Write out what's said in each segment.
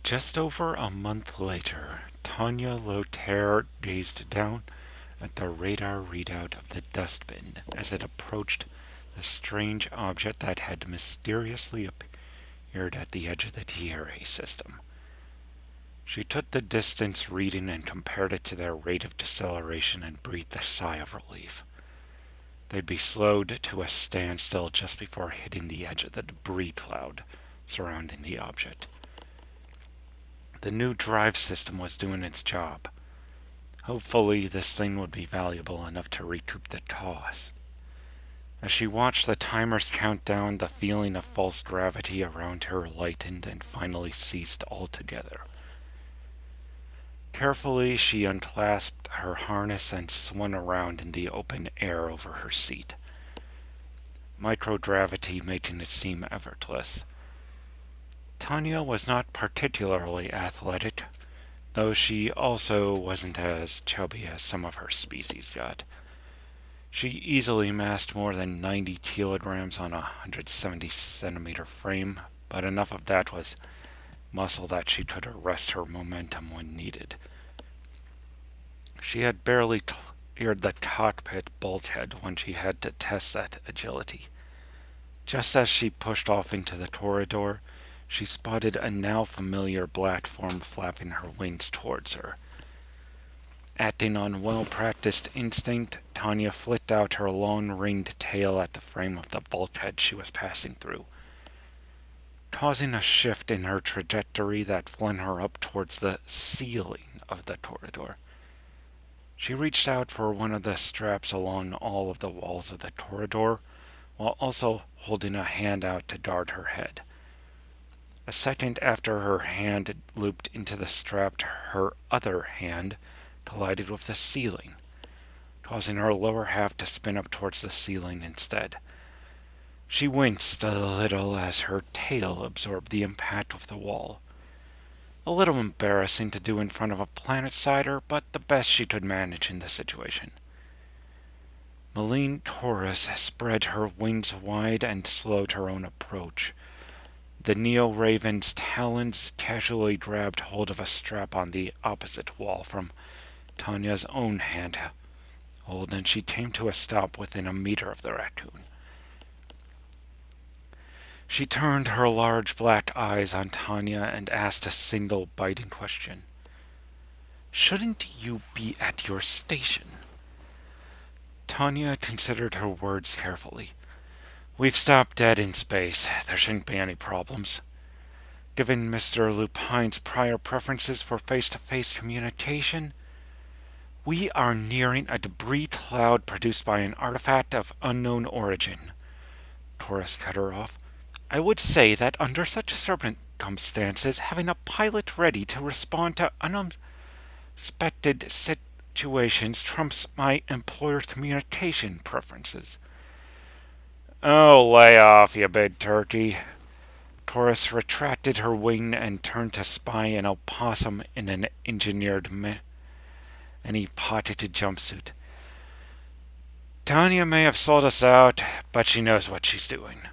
Just over a month later, Tanya Lotaire gazed down at the radar readout of the dustbin as it approached the strange object that had mysteriously appeared at the edge of the TRA system. She took the distance reading and compared it to their rate of deceleration and breathed a sigh of relief. They'd be slowed to a standstill just before hitting the edge of the debris cloud surrounding the object. The new drive system was doing its job. Hopefully, this thing would be valuable enough to recoup the cost. As she watched the timers count down, the feeling of false gravity around her lightened and finally ceased altogether. Carefully, she unclasped her harness and swung around in the open air over her seat, microgravity making it seem effortless. Tanya was not particularly athletic, though she also wasn't as chubby as some of her species got. She easily massed more than 90 kilograms on a 170 centimeter frame, but enough of that was muscle that she could arrest her momentum when needed. She had barely cleared the cockpit bulkhead when she had to test that agility. Just as she pushed off into the corridor, she spotted a now familiar black form flapping her wings towards her. Acting on well-practiced instinct, Tanya flicked out her long-ringed tail at the frame of the bulkhead she was passing through, causing a shift in her trajectory that flung her up towards the ceiling of the corridor. She reached out for one of the straps along all of the walls of the corridor, while also holding a hand out to guard her head. A second after her hand looped into the strap, her other hand collided with the ceiling, causing her lower half to spin up towards the ceiling instead. She winced a little as her tail absorbed the impact of the wall. A little embarrassing to do in front of a planet-sider, but the best she could manage in the situation. Maline Taurus spread her wings wide and slowed her own approach. The Neo-Raven's talons casually grabbed hold of a strap on the opposite wall from Tanya's own handhold, and she came to a stop within a meter of the raccoon. She turned her large black eyes on Tanya and asked a single biting question. "Shouldn't you be at your station?" Tanya considered her words carefully. "We've stopped dead in space. There shouldn't be any problems. Given Mr. Lupine's prior preferences for face-to-face communication, we are nearing a debris cloud produced by an artifact of unknown origin." Taurus cut her off. "I would say that under such circumstances, having a pilot ready to respond to unexpected situations trumps my employer's communication preferences." "Oh, lay off, you big turkey." Taurus retracted her wing and turned to spy an opossum in an engineered many-pocketed jumpsuit. "Tanya may have sold us out, but she knows what she's doing."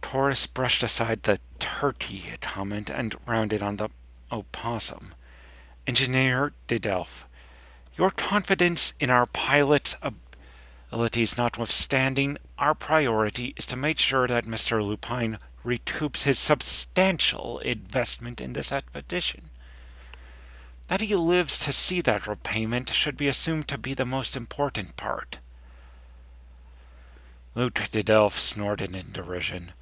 Taurus brushed aside the turkey comment and rounded on the opossum. "Engineer Didelf, your confidence in our pilot's abilities notwithstanding, our priority is to make sure that Mr. Lupine recoups his substantial investment in this expedition. That he lives to see that repayment should be assumed to be the most important part." Luke Didelf snorted in derision.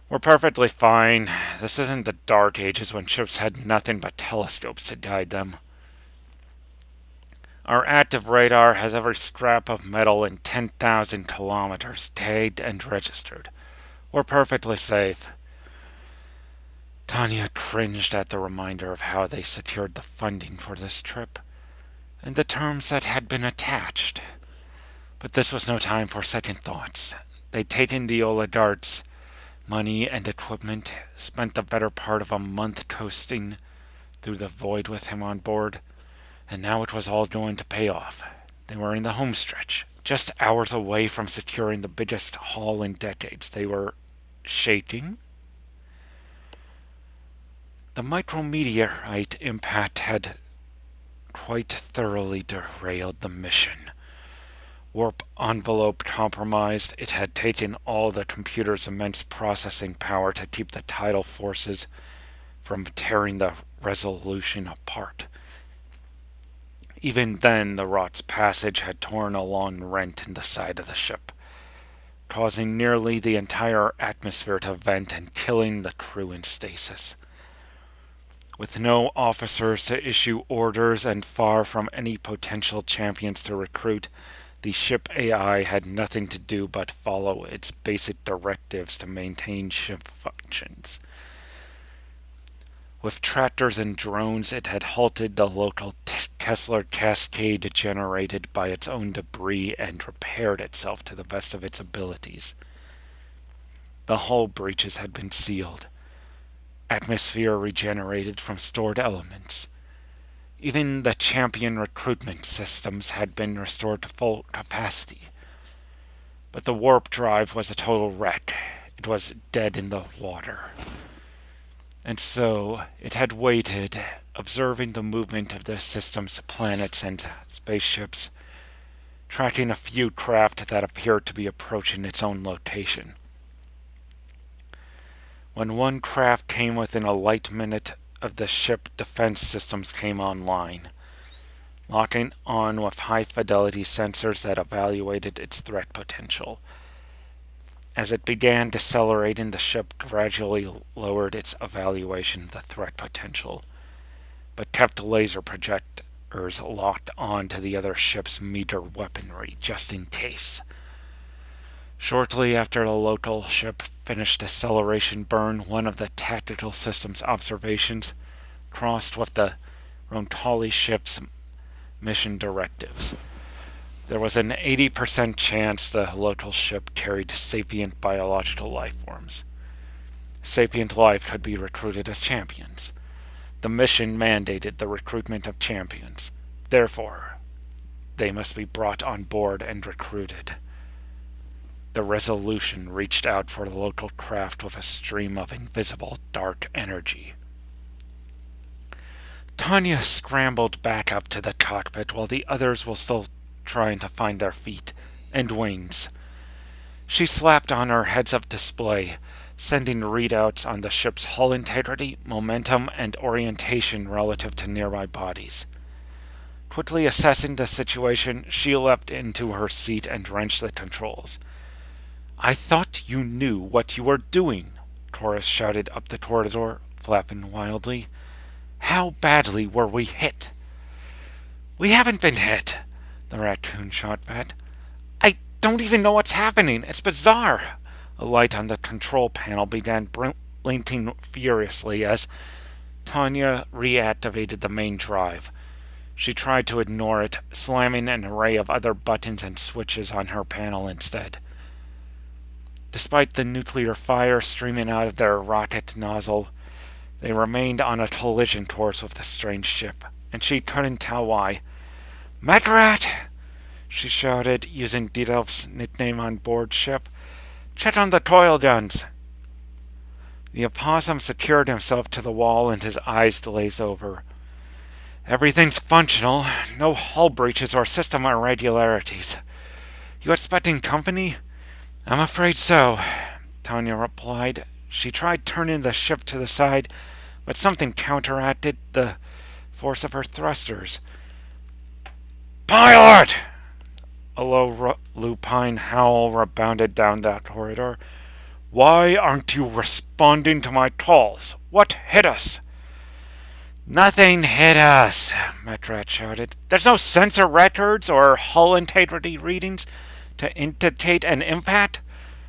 "We're perfectly fine. This isn't the Dark Ages when ships had nothing but telescopes to guide them. Our active radar has every scrap of metal in 10,000 kilometers tagged and registered. We're perfectly safe." Tanya cringed at the reminder of how they secured the funding for this trip, and the terms that had been attached. But this was no time for second thoughts. They'd taken the oligarch's money and equipment, spent the better part of a month coasting through the void with him on board, and now it was all going to pay off. They were in the home stretch, just hours away from securing the biggest haul in decades. They were shaking. The micrometeorite impact had quite thoroughly derailed the mission. Warp envelope compromised, it had taken all the computer's immense processing power to keep the tidal forces from tearing the resolution apart. Even then, the rot's passage had torn a long rent in the side of the ship, causing nearly the entire atmosphere to vent and killing the crew in stasis. With no officers to issue orders and far from any potential champions to recruit, the ship AI had nothing to do but follow its basic directives to maintain ship functions. With tractors and drones, it had halted the local Kessler cascade generated by its own debris and repaired itself to the best of its abilities. The hull breaches had been sealed, atmosphere regenerated from stored elements. Even the champion recruitment systems had been restored to full capacity. But the warp drive was a total wreck. It was dead in the water. And so it had waited, observing the movement of the system's planets and spaceships, tracking a few craft that appeared to be approaching its own location. When one craft came within a light minute of the ship, defense systems came online, locking on with high-fidelity sensors that evaluated its threat potential. As it began decelerating, the ship gradually lowered its evaluation of the threat potential, but kept laser projectors locked on to the other ship's meter weaponry, just in case. Shortly after the local ship finished acceleration burn, one of the tactical system's observations crossed with the Rontali ship's mission directives. There was an 80% chance the local ship carried sapient biological life forms. Sapient life could be recruited as champions. The mission mandated the recruitment of champions. Therefore, they must be brought on board and recruited. The Resolution reached out for the local craft with a stream of invisible dark energy. Tanya scrambled back up to the cockpit while the others were still trying to find their feet and wings. She slapped on her heads-up display, sending readouts on the ship's hull integrity, momentum, and orientation relative to nearby bodies. Quickly assessing the situation, she leapt into her seat and wrenched the controls. "I thought you knew what you were doing," Taurus shouted up the corridor, flapping wildly. "How badly were we hit?" "We haven't been hit," the raccoon shot back. "I don't even know what's happening. It's bizarre." A light on the control panel began blinking furiously as Tanya reactivated the main drive. She tried to ignore it, slamming an array of other buttons and switches on her panel instead. Despite the nuclear fire streaming out of their rocket nozzle, they remained on a collision course with the strange ship, and she couldn't tell why. "Metrat!" she shouted, using Didelf's nickname on board ship. "Check on the coil guns." The opossum secured himself to the wall and his eyes glazed over. "Everything's functional. No hull breaches or system irregularities. You expecting company?" "I'm afraid so," Tanya replied. She tried turning the ship to the side, but something counteracted the force of her thrusters. "Pilot!" A low lupine howl rebounded down that corridor. "Why aren't you responding to my calls? What hit us?" "Nothing hit us," Metrat shouted. "There's no sensor records or hull integrity readings to indicate an impact,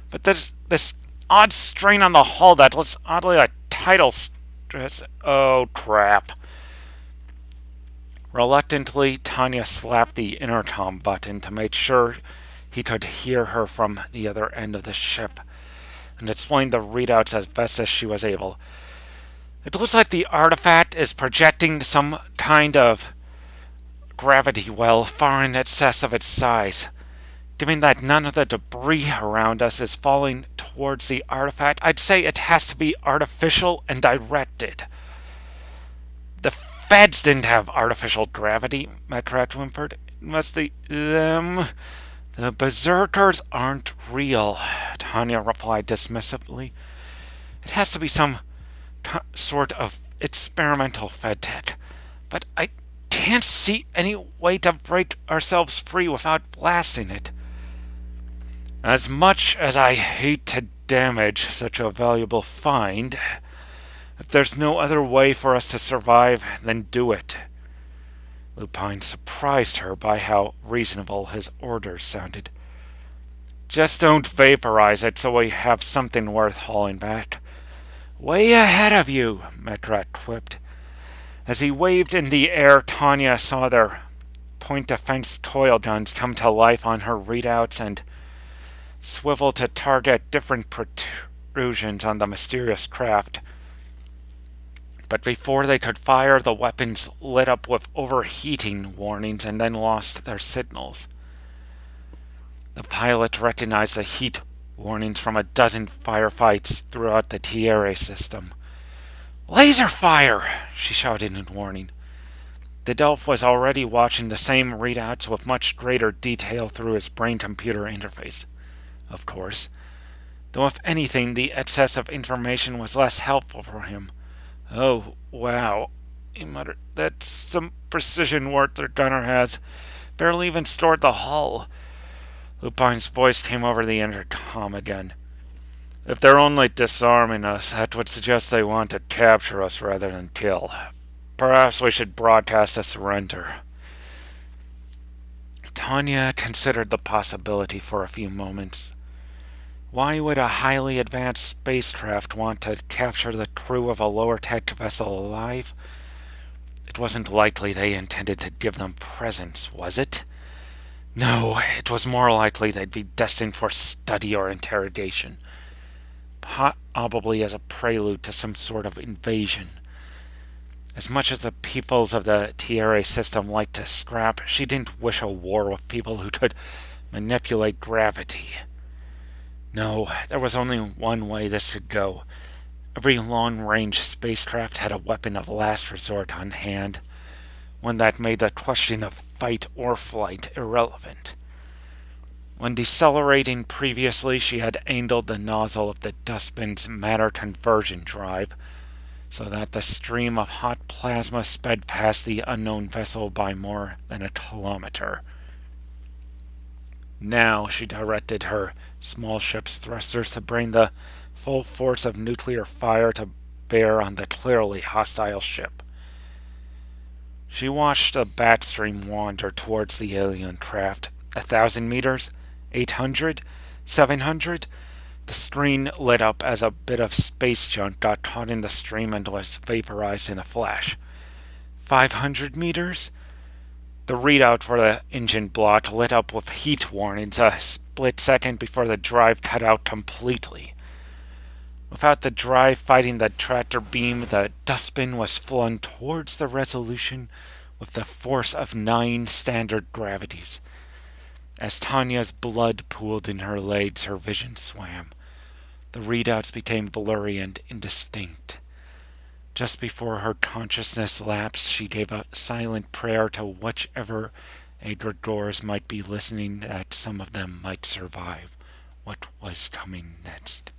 but there's this odd strain on the hull that looks oddly like tidal stress. Oh, crap." Reluctantly, Tanya slapped the intercom button to make sure he could hear her from the other end of the ship, and explained the readouts as best as she was able. "It looks like the artifact is projecting some kind of gravity well far in excess of its size. Given that none of the debris around us is falling towards the artifact, I'd say it has to be artificial and directed." The feds didn't have artificial gravity, Metrat whimpered. It must be them. The berserkers aren't real, Tanya replied dismissively. It has to be some sort of experimental fed tech. But I can't see any way to break ourselves free without blasting it. As much as I hate to damage such a valuable find, if there's no other way for us to survive, then do it. Lupine surprised her by how reasonable his orders sounded. Just don't vaporize it so we have something worth hauling back. Way ahead of you, Metrat quipped. As he waved in the air, Tanya saw their point defense coil guns come to life on her readouts and swivel to target different protrusions on the mysterious craft. But before they could fire, the weapons lit up with overheating warnings and then lost their signals. The pilot recognized the heat warnings from a dozen firefights throughout the Tierra system. Laser fire! She shouted in warning. The Delph was already watching the same readouts with much greater detail through his brain-computer interface. Of course. Though if anything, the excess of information was less helpful for him. Oh, wow, he muttered. That's some precision work their gunner has. Barely even stored the hull. Lupine's voice came over the intercom again. If they're only disarming us, that would suggest they want to capture us rather than kill. Perhaps we should broadcast a surrender. Tanya considered the possibility for a few moments. Why would a highly advanced spacecraft want to capture the crew of a lower-tech vessel alive? It wasn't likely they intended to give them presents, was it? No, it was more likely they'd be destined for study or interrogation. Probably as a prelude to some sort of invasion. As much as the peoples of the Tierra system liked to scrap, she didn't wish a war with people who could manipulate gravity. No, there was only one way this could go. Every long-range spacecraft had a weapon of last resort on hand, one that made the question of fight or flight irrelevant. When decelerating previously, she had angled the nozzle of the dustbin's matter conversion drive so that the stream of hot plasma sped past the unknown vessel by more than a kilometer. Now she directed her small ship's thrusters to bring the full force of nuclear fire to bear on the clearly hostile ship. She watched a bat stream wander towards the alien craft. 1,000 meters? 800? 700? The screen lit up as a bit of space junk got caught in the stream and was vaporized in a flash. 500 meters? The readout for the engine block lit up with heat warnings a split second before the drive cut out completely. Without the drive fighting the tractor beam, the dustbin was flung towards the Resolution with the force of 9 standard gravities. As Tanya's blood pooled in her legs, her vision swam. The readouts became blurry and indistinct. Just before her consciousness lapsed, she gave a silent prayer to whichever egregores might be listening that some of them might survive what was coming next.